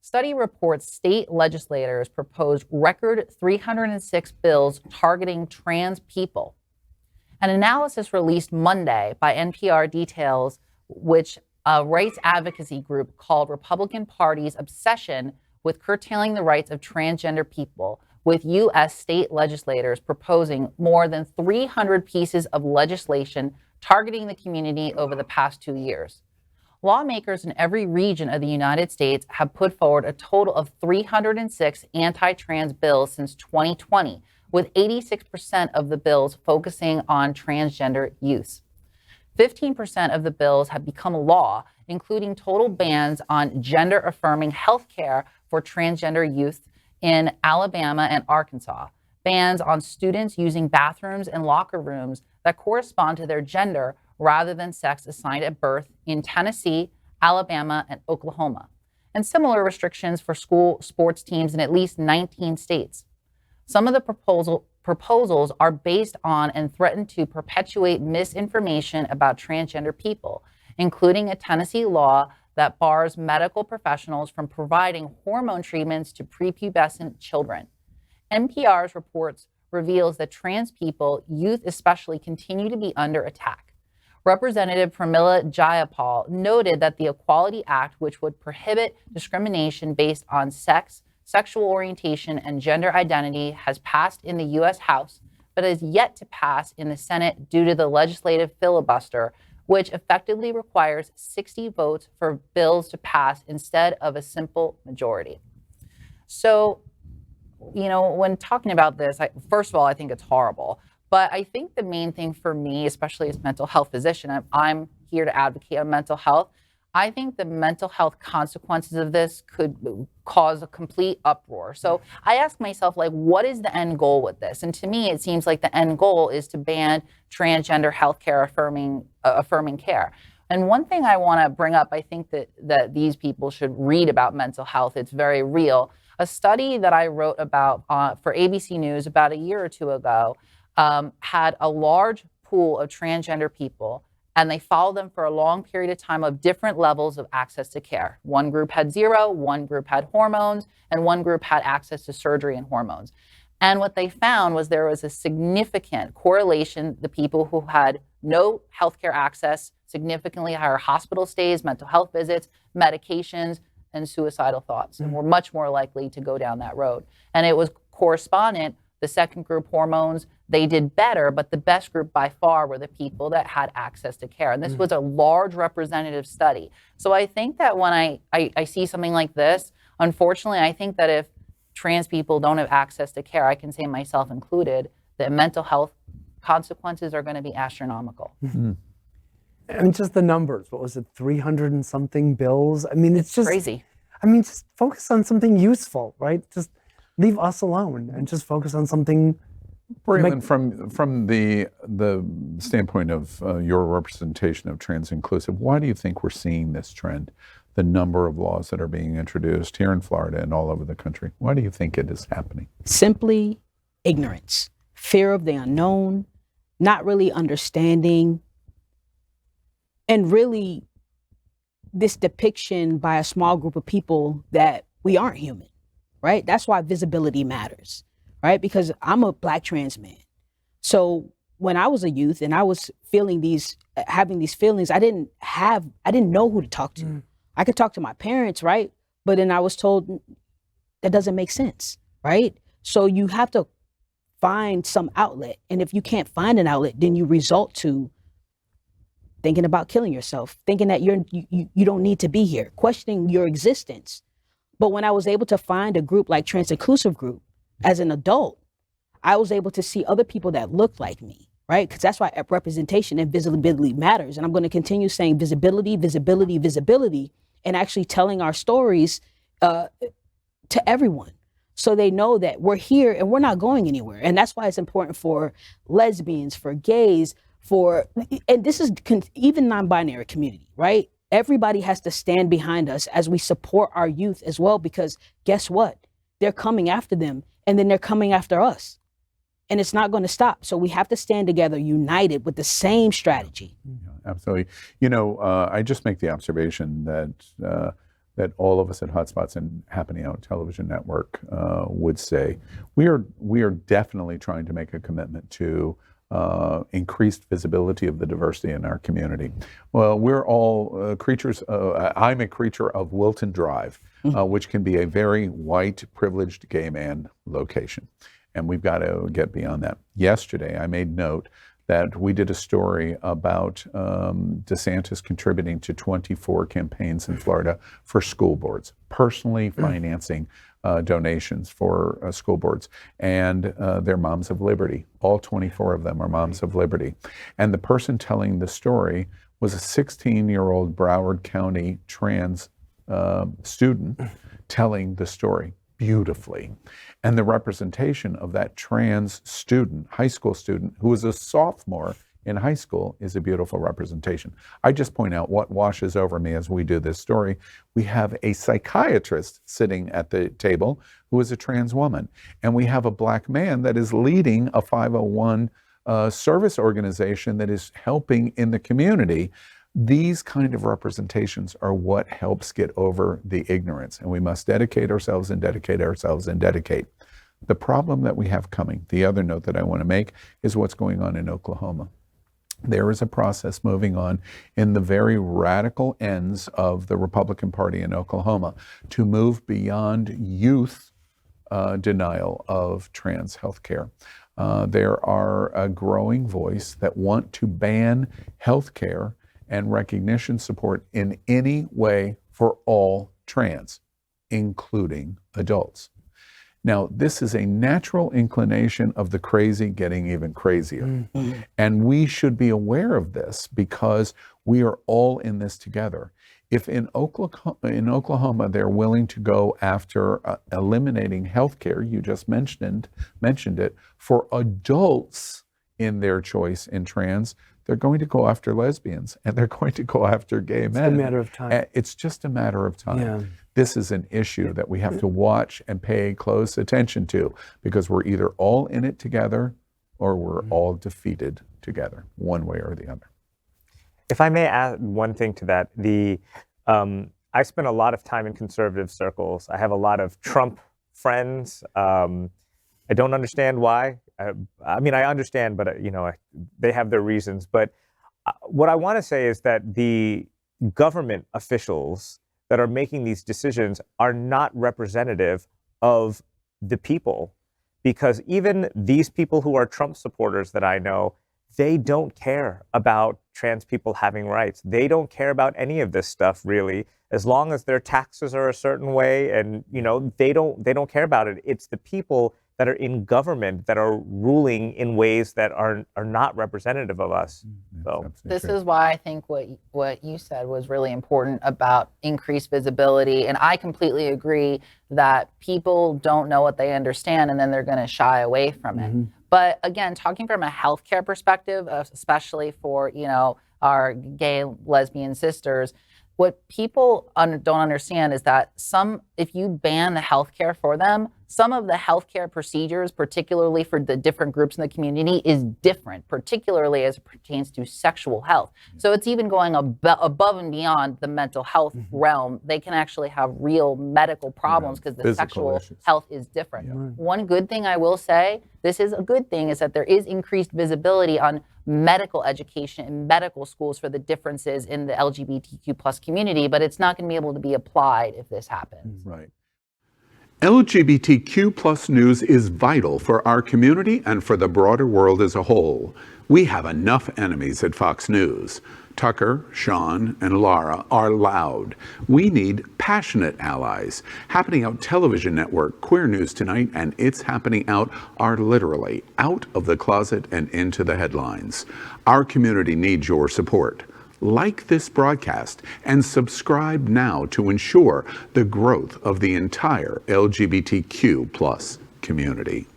Study reports state legislators proposed record 306 bills targeting trans people. An analysis released Monday by NPR details which a rights advocacy group called Republican Party's obsession with curtailing the rights of transgender people, with U.S. state legislators proposing more than 300 pieces of legislation targeting the community over the past 2 years. Lawmakers in every region of the United States have put forward a total of 306 anti-trans bills since 2020, with 86% of the bills focusing on transgender use. 15% of the bills have become law, including total bans on gender-affirming health care for transgender youth in Alabama and Arkansas, bans on students using bathrooms and locker rooms that correspond to their gender rather than sex assigned at birth in Tennessee, Alabama, and Oklahoma, and similar restrictions for school sports teams in at least 19 states. Some of the proposals are based on and threaten to perpetuate misinformation about transgender people, including a Tennessee law that bars medical professionals from providing hormone treatments to prepubescent children. NPR's reports reveals that trans people, youth especially, continue to be under attack. Representative Pramila Jayapal noted that the Equality Act, which would prohibit discrimination based on sex, sexual orientation, and gender identity, has passed in the U.S. House, but is yet to pass in the Senate due to the legislative filibuster, which effectively requires 60 votes for bills to pass instead of a simple majority. So, when talking about this, first of all, I think it's horrible. But I think the main thing for me, especially as a mental health physician, I'm here to advocate on mental health. I think the mental health consequences of this could cause a complete uproar. So I ask myself, what is the end goal with this? And to me, it seems like the end goal is to ban transgender healthcare affirming care. And one thing I want to bring up, I think that these people should read about mental health. It's very real. A study that I wrote about for ABC News about a year or two ago had a large pool of transgender people, and they followed them for a long period of time of different levels of access to care. One group had 0, one group had hormones, and one group had access to surgery and hormones. And what they found was there was a significant correlation. The people who had no healthcare access, significantly higher hospital stays, mental health visits, medications, and suicidal thoughts, and were much more likely to go down that road. And it was correspondent. The second group, hormones, they did better, but the best group by far were the people that had access to care. And this was a large representative study. So I think that when I see something like this, unfortunately, I think that if trans people don't have access to care, I can say myself included, that mental health consequences are going to be astronomical. Mm-hmm. And just the numbers, what was it, 300 and something bills? I mean, it's just crazy. I mean, just focus on something useful, right? Just leave us alone and just focus on something. Braylon, from the standpoint of your representation of trans inclusive, why do you think we're seeing this trend? The number of laws that are being introduced here in Florida and all over the country. Why do you think it is happening? Simply ignorance, fear of the unknown, not really understanding, and really this depiction by a small group of people that we aren't human, right? That's why visibility matters, right? Because I'm a Black trans man. So when I was a youth and I was having these feelings, I didn't know who to talk to. I could talk to my parents, right? But then I was told that doesn't make sense, right? So you have to find some outlet. And if you can't find an outlet, then you resort to thinking about killing yourself, thinking that you don't need to be here, questioning your existence. But when I was able to find a group like Trans Inclusive Group as an adult, I was able to see other people that looked like me, right? Because that's why representation and visibility matters. And I'm going to continue saying visibility, visibility, visibility, and actually telling our stories to everyone so they know that we're here and we're not going anywhere. And that's why it's important for lesbians, for gays, and this is even non-binary community, right? Everybody has to stand behind us as we support our youth as well, because guess what? They're coming after them, and then they're coming after us. And it's not going to stop. So we have to stand together, united with the same strategy. Yeah, absolutely. I just make the observation that that all of us at Hotspots and Happening Out Television Network would say. We are definitely trying to make a commitment to increased visibility of the diversity in our community. Well, we're all creatures. I'm a creature of Wilton Drive, which can be a very white, privileged gay man location. And we've got to get beyond that. Yesterday, I made note that we did a story about DeSantis contributing to 24 campaigns in Florida for school boards, personally financing donations for school boards. And they're Moms of Liberty. All 24 of them are Moms of Liberty. And the person telling the story was a 16-year-old Broward County trans student telling the story beautifully. And the representation of that trans student, high school student, who was a sophomore in high school, is a beautiful representation. I just point out what washes over me as we do this story. We have a psychiatrist sitting at the table who is a trans woman. And we have a black man that is leading a 501 service organization that is helping in the community. These kind of representations are what helps get over the ignorance, and we must dedicate ourselves and dedicate ourselves and dedicate. The problem that we have coming, the other note that I want to make, is what's going on in Oklahoma. There is a process moving on in the very radical ends of the Republican Party in Oklahoma to move beyond youth denial of trans health care. There are a growing voice that want to ban health care and recognition support in any way for all trans, including adults. Now, this is a natural inclination of the crazy getting even crazier. Mm-hmm. And we should be aware of this because we are all in this together. If in Oklahoma they're willing to go after eliminating healthcare, you just mentioned it, for adults in their choice in trans, they're going to go after lesbians and they're going to go after gay men. It's a matter of time. It's just a matter of time. Yeah. This is an issue that we have to watch and pay close attention to because we're either all in it together or we're all defeated together, one way or the other. If I may add one thing to that, I spent a lot of time in conservative circles. I have a lot of Trump friends. I don't understand why. I mean, I understand, but they have their reasons. But what I want to say is that the government officials that are making these decisions are not representative of the people, because even these people who are Trump supporters that I know, they don't care about trans people having rights. They don't care about any of this stuff really, as long as their taxes are a certain way, and they don't care about it. It's the people that are in government that are ruling in ways that are not representative of us. So this is why I think what you said was really important about increased visibility. And I completely agree that people don't know what they understand and then they're going to shy away from it. Mm-hmm. But again, talking from a healthcare perspective, especially for, our gay, lesbian sisters, what people don't understand is that if you ban the healthcare for them, some of the healthcare procedures, particularly for the different groups in the community, is different, particularly as it pertains to sexual health. So it's even going above and beyond the mental health realm. They can actually have real medical problems because the sexual health is different. Yeah. One good thing I will say, this is a good thing, is that there is increased visibility on medical education in medical schools for the differences in the LGBTQ plus community, but it's not going to be able to be applied if this happens. Right. LGBTQ plus news is vital for our community and for the broader world as a whole. We have enough enemies at Fox News. Tucker, Sean, and Lara are loud. We need passionate allies. Happening Out Television Network, Queer News Tonight, and It's Happening Out are literally out of the closet and into the headlines. Our community needs your support. Like this broadcast and subscribe now to ensure the growth of the entire LGBTQ plus community.